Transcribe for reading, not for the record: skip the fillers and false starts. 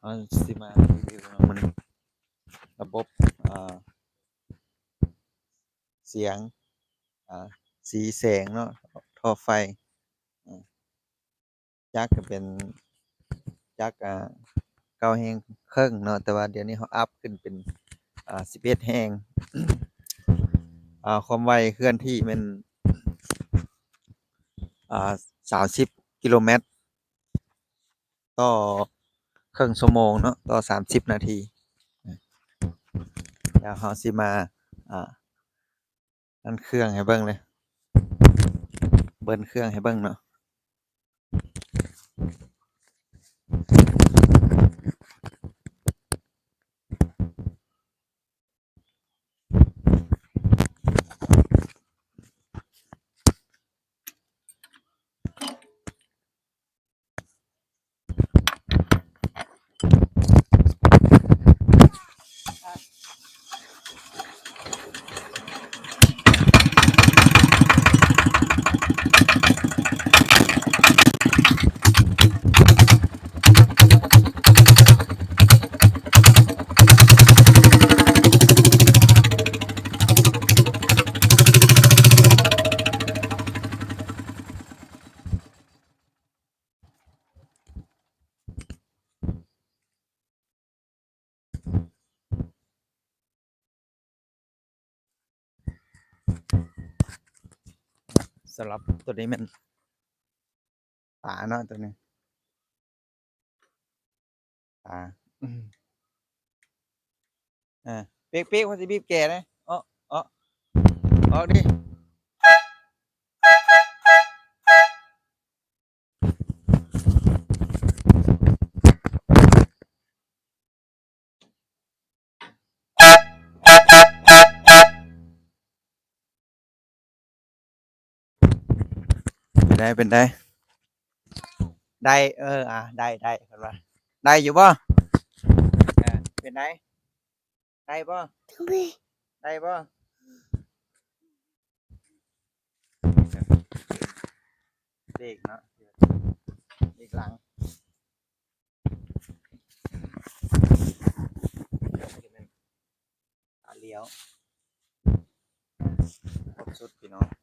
เอาสิมารีวิวเนาะมันระบบอ่าเสียงอ่าสีแสงเนาะท่อไฟอ่าจักก็เป็นจัก9แฮงครึ่งเนาะแต่ว่าเดี๋ยวนี้เขาอัปขึ้นเป็น11แฮงความไวเคลื่อนที่มัน30กิโลเมตรต่อครึ่งชั่วโมงเนาะต่อ30นาทีเดี๋ยวเราสิมาอ่านั่นเครื่องให้เบิ่งเลยเบิ้ลเครื่องให้เบิ่งเนาะสำหรับตัวนี้มันฝาเนาะตัวนี้ฝาเป๊กๆว่าสิบีบแก่นะอ้ออ้อออกดิเป็นได้ได้ได้เพิ่นว่าได้อยู่บ่เป็นได้ได้บ่ได้บ่เบรกเนาะเบรกหลังเลี้ยวครบสุดพี่น้อง